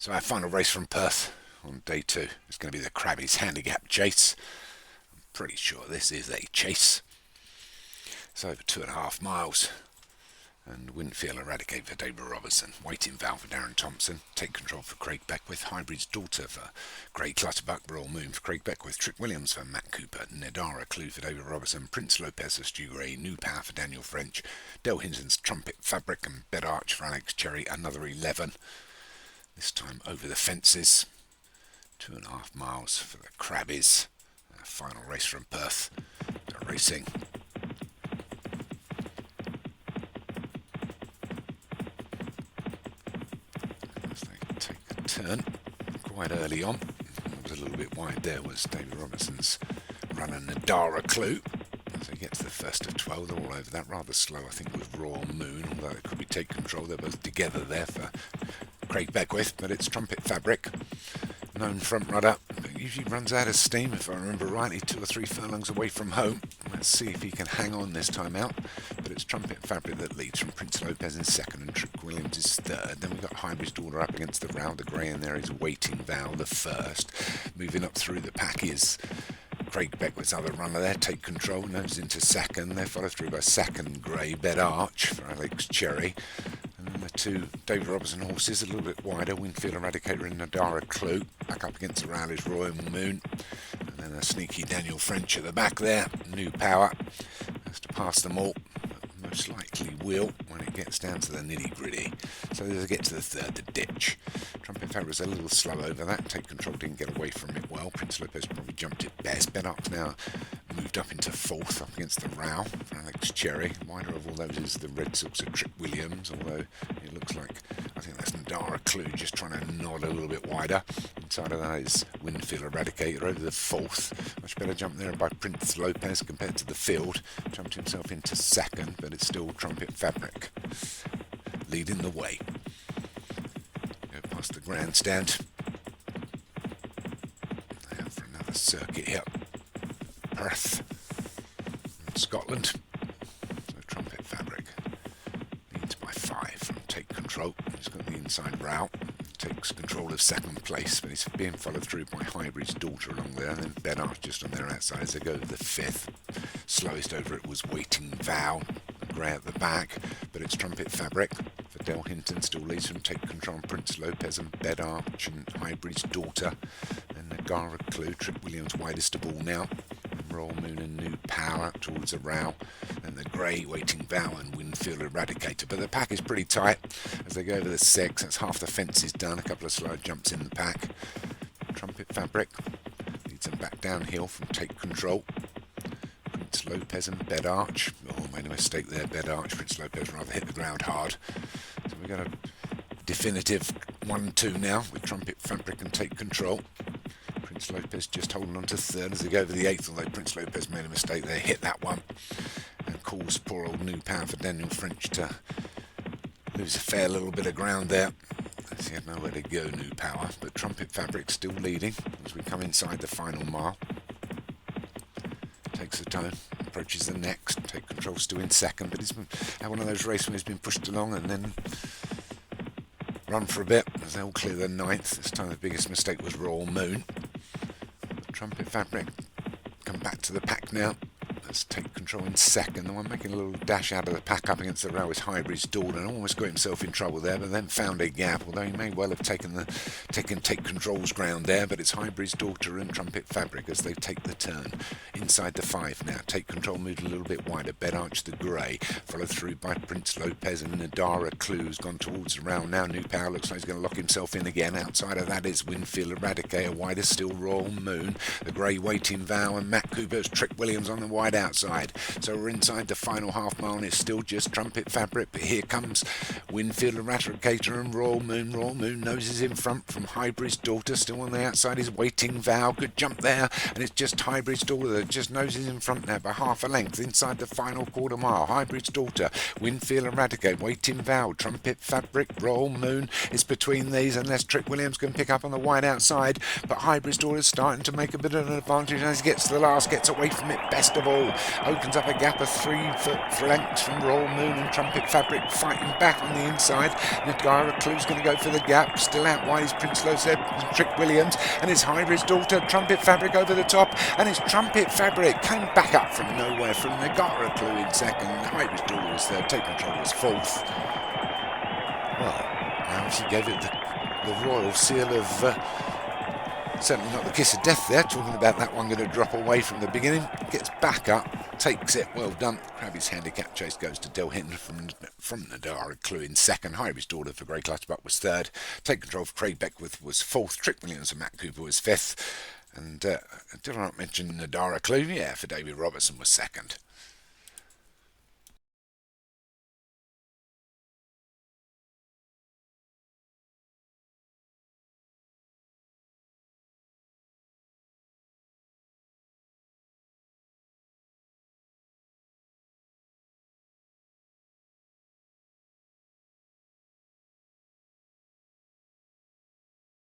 So our final race from Perth on day 2 is going to be the Crabbies Handicap Chase. I'm pretty sure this is a chase. It's over 2.5 miles. And Winfield Eradicate for David Robertson. Waiting Val for Darren Thompson. Take Control for Craig Beckwith. Hybrid's Daughter for Craig Clutterbuck. Royal Moon for Craig Beckwith. Trick Williams for Matt Cooper. Nedara Clue for David Robertson. Prince Lopez for Stu Gray. New Power for Daniel French. Del Hinton's Trumpet Fabric and Bed Arch for Alex Cherry. Another 11. This time over the fences. 2.5 miles for the Crabbies. Final race from Perth. They're racing. Turn quite early on. It was a little bit wide there was David Robertson's runner Nadara Clue. As they get to the first of 12, they're all over that. Rather slow, I think, with Royal Moon, although it could be Take Control. They're both together there for Craig Beckwith, but it's Trumpet Fabric. Known front runner, but usually runs out of steam, if I remember rightly, 2 or 3 furlongs away from home. Let's see if he can hang on this time out. But it's Trumpet Fabric that leads from Prince Lopez in second and Trick Williams is third. Then we've got Hybrid's Daughter up against the Row. The grey in there is Waiting Val, the first. Moving up through the pack is Craig Beckwith's other runner there, Take Control, nose into second. They're followed through by second grey, Bed Arch for Alex Cherry. And then the 2 David Robertson horses, a little bit wider, Winfield Eradicator and Nadara Clue. Back up against the Rowley's Royal Moon. And then a sneaky Daniel French at the back there. New Power. Has to pass them all. But most likely will when it gets down to the nitty-gritty. So as they get to the third, the ditch. Trumpet Fabric was a little slow over that. Take Control didn't get away from it well. Prince Lopez probably jumped it best. Ben Arch now moved up into fourth up against the Row for Alex Cherry. Wider of all those is the Red Silks of Trick Williams, although it looks like, I think that's Nadara Clue just trying to nod a little bit wider. Inside of that is Winfield Eradicator over the fourth. Much better jump there by Prince Lopez compared to the field. Jumped himself into second, but it's still Trumpet Fabric leading the way. Go past the grandstand. Now for another circuit here. Perth, Scotland. So Trumpet Fabric leads by 5 from Take Control. He's got the inside route. Takes control of second place, but he's being followed through by Hybrid's Daughter along there, and then Ben Arch just on their outside as they go to the 5th. Slowest over it was Waiting Val, grey at the back, but it's Trumpet Fabric for Del Hinton, still leads from Take Control, Prince Lopez and Bed Arch and Hybrid's Daughter. Then Nagara Clue, Trick Williams widest of all now. Royal Moon and New Power up towards the Row, and the grey Waiting Val and Winfield Eradicator. But the pack is pretty tight as they go over the 6. That's half the fence is done. A couple of slow jumps in the pack. Trumpet Fabric leads them back downhill from Take Control. Prince Lopez and Bed Arch. Oh, made a mistake there. Bed Arch. Prince Lopez rather hit the ground hard. So we've got a definitive 1-2 now with Trumpet Fabric and Take Control. Prince Lopez just holding on to third as they go over the 8th, although Prince Lopez made a mistake there, hit that one and caused poor old New Power for Daniel French to lose a fair little bit of ground there as he had nowhere to go, New Power. But Trumpet Fabric still leading as we come inside the final mile. Takes the turn, approaches the next. Take Control still in second, but he's had one of those races where he's been pushed along and then run for a bit as they all clear the 9th. This time the biggest mistake was Royal Moon. Trumpet Fabric come back to the pack now. Let's Take Control in second. The one making a little dash out of the pack up against the Row is Hybrid's Daughter, and almost got himself in trouble there, but then found a gap, although he may well have taken Take Control's ground there. But it's Hybrid's Daughter and Trumpet Fabric as they take the turn inside the 5 now. Take Control moved a little bit wider. Bed Arch the grey, followed through by Prince Lopez and Nadara Clue's gone towards the Row now. New Power looks like he's going to lock himself in again. Outside of that is Winfield Eradicator, wider still Royal Moon, the grey Waiting Val and Matt Cooper's Trick Williams on the wide outside. So we're inside the final half mile and it's still just Trumpet Fabric, but here comes Winfield Eradicator and Royal Moon. Royal Moon noses in front from Hybrid's Daughter, still on the outside is Waiting Val. Good jump there, and it's just Hybrid's Daughter that just noses in front now by half a length inside the final quarter mile. Hybrid's Daughter, Winfield Eradicator, Waiting Val, Trumpet Fabric, Royal Moon is between these unless Trick Williams can pick up on the wide outside, but Hybrid's Daughter is starting to make a bit of an advantage as he gets to the last, gets away from it best of all. Clue opens up a gap of 3 lengths from Royal Moon and Trumpet Fabric fighting back on the inside. Nadara Clue's going to go for the gap. Still out wide is Prince Lozeb and Trick Williams, and his hybrid's daughter Trumpet Fabric over the top, and his Trumpet Fabric came back up from nowhere from Nagara Clue in second. Hybrid's daughter was third. Take Control was fourth. Well, now she gave it the royal seal of certainly not the kiss of death there, talking about that one going to drop away from the beginning. Gets back up, takes it, well done. Crabbies Handicap chase goes to Del Hinton from Nadara Clue in second. Hybrid's daughter for Grey Clutterbuck was third. Take Control for Craig Beckwith was fourth. Trick Williams and Matt Cooper was fifth. And did I not mention Nadara Clue? Yeah, for David Robertson was second.